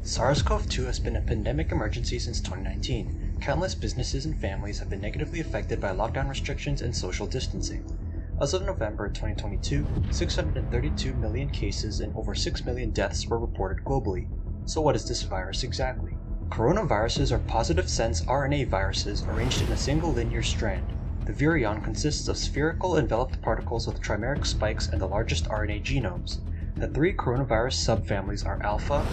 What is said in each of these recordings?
SARS-CoV-2 has been a pandemic emergency since 2019. Countless businesses and families have been negatively affected by lockdown restrictions and social distancing. As of November 2022, 632 million cases and over 6 million deaths were reported globally. So what is this virus exactly? Coronaviruses are positive-sense RNA viruses arranged in a single linear strand. The virion consists of spherical enveloped particles with trimeric spikes and the largest RNA genomes. The three coronavirus subfamilies are alpha,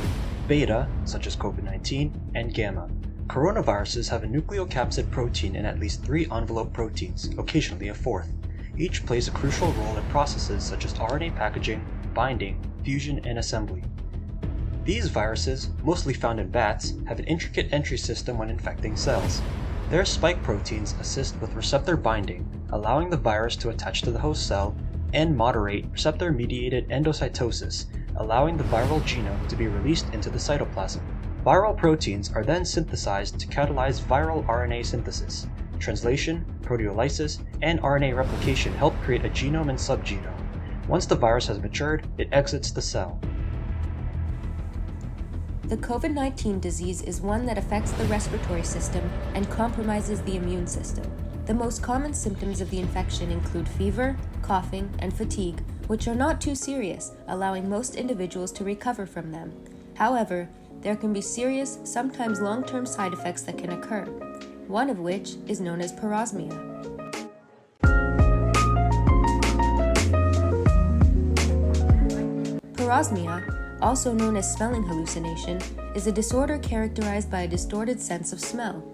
beta, such as COVID-19, and gamma. Coronaviruses have a nucleocapsid protein and at least 3 envelope proteins, occasionally a fourth. Each plays a crucial role in processes such as RNA packaging, binding, fusion, and assembly. These viruses, mostly found in bats, have an intricate entry system when infecting cells. Their spike proteins assist with receptor binding, allowing the virus to attach to the host cell, and moderate receptor-mediated endocytosis, allowing the viral genome to be released into the cytoplasm. Viral proteins are then synthesized to catalyze viral RNA synthesis. Translation, proteolysis, and RNA replication help create a genome and subgenome. Once the virus has matured, it exits the cell. The COVID-19 disease is one that affects the respiratory system and compromises the immune system. The most common symptoms of the infection include fever, coughing, and fatigue, which are not too serious, allowing most individuals to recover from them. However, there can be serious, sometimes long-term side effects that can occur, one of which is known as parosmia. Parosmia, also known as smelling hallucination, is a disorder characterized by a distorted sense of smell.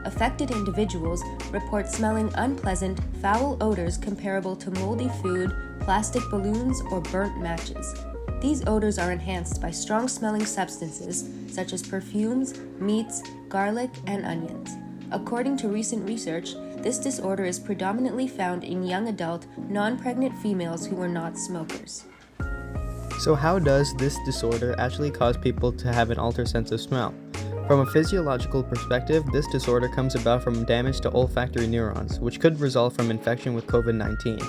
Affected individuals report smelling unpleasant, foul odors comparable to moldy food, plastic balloons, or burnt matches. These odors are enhanced by strong-smelling substances such as perfumes, meats, garlic, and onions. According to recent research, this disorder is predominantly found in young adult, non-pregnant females who are not smokers. So how does this disorder actually cause people to have an altered sense of smell? From a physiological perspective, this disorder comes about from damage to olfactory neurons, which could result from infection with COVID-19.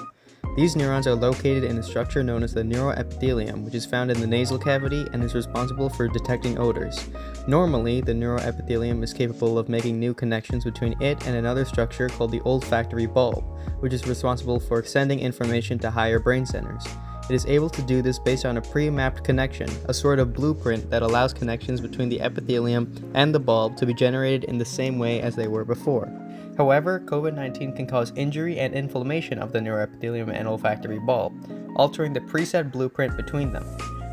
These neurons are located in a structure known as the neuroepithelium, which is found in the nasal cavity and is responsible for detecting odors. Normally, the neuroepithelium is capable of making new connections between it and another structure called the olfactory bulb, which is responsible for sending information to higher brain centers. It is able to do this based on a pre-mapped connection, a sort of blueprint that allows connections between the epithelium and the bulb to be generated in the same way as they were before. However, COVID-19 can cause injury and inflammation of the neuroepithelium and olfactory bulb, altering the preset blueprint between them.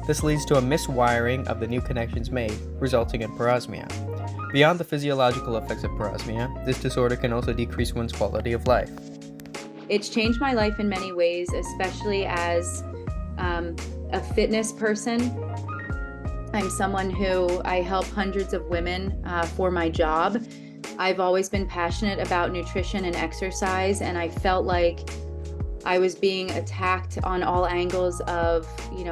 This leads to a miswiring of the new connections made, resulting in parosmia. Beyond the physiological effects of parosmia, this disorder can also decrease one's quality of life. It's changed my life in many ways, especially as a fitness person. I'm someone who I help hundreds of women for my job. I've always been passionate about nutrition and exercise, and I felt like I was being attacked on all angles of,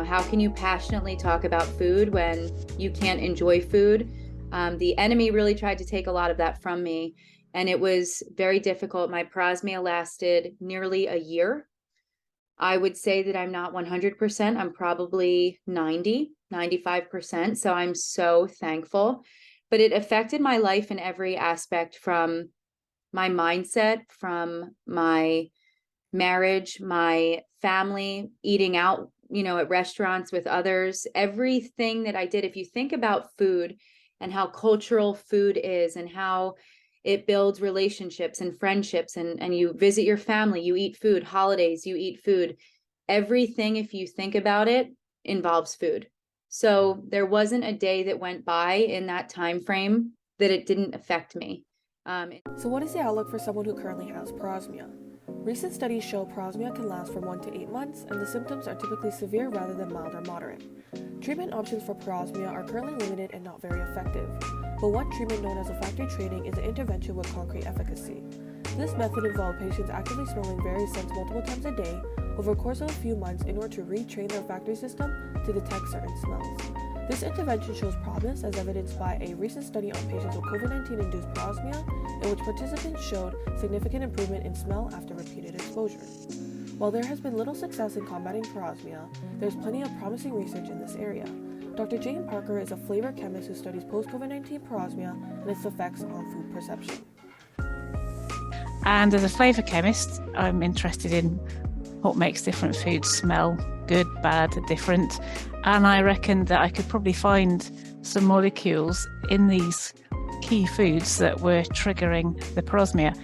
how can you passionately talk about food when you can't enjoy food? The enemy really tried to take a lot of that from me, and it was very difficult. My parosmia lasted nearly a year. I would say that I'm not 100%. I'm probably 95%. So I'm so thankful. But it affected my life in every aspect, from my mindset, from my marriage, my family, eating out, at restaurants with others, everything that I did. If you think about food and how cultural food is and how it builds relationships and friendships, and you visit your family, you eat food, holidays, you eat food. Everything, if you think about it, involves food. So there wasn't a day that went by in that time frame that it didn't affect me. So what is the outlook for someone who currently has parosmia? Recent studies show parosmia can last from 1 to 8 months, and the symptoms are typically severe rather than mild or moderate. Treatment options for parosmia are currently limited and not very effective, but one treatment known as olfactory training is an intervention with concrete efficacy. This method involves patients actively smelling various scents multiple times a day over a course of a few months in order to retrain their olfactory system to detect certain smells. This intervention shows promise, as evidenced by a recent study on patients with COVID-19-induced parosmia, in which participants showed significant improvement in smell after repeated exposure. While there has been little success in combating parosmia, there is plenty of promising research in this area. Dr. Jane Parker is a flavor chemist who studies post-COVID-19 parosmia and its effects on food perception. And as a flavour chemist, I'm interested in what makes different foods smell good, bad, different. And I reckon that I could probably find some molecules in these key foods that were triggering the parosmia.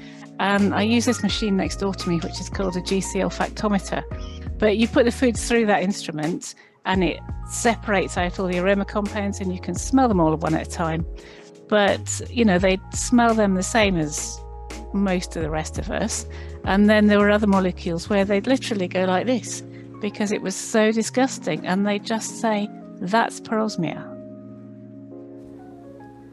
And I use this machine next door to me, which is called a GC olfactometer. But you put the foods through that instrument and it separates out all the aroma compounds and you can smell them all one at a time. But, they smell them the same as most of the rest of us. And then there were other molecules where they'd literally go like this because it was so disgusting. And they just say, that's parosmia.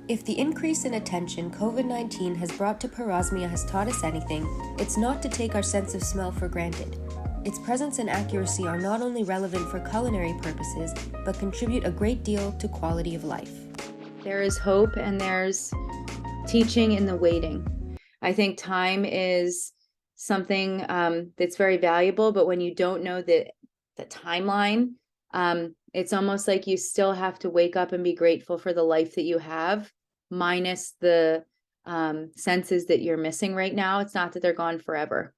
If the increase in attention COVID-19 has brought to parosmia has taught us anything, it's not to take our sense of smell for granted. Its presence and accuracy are not only relevant for culinary purposes, but contribute a great deal to quality of life. There is hope and there's teaching in the waiting. I think time is something that's very valuable, but when you don't know the timeline, it's almost like you still have to wake up and be grateful for the life that you have, minus the senses that you're missing right now. It's not that they're gone forever.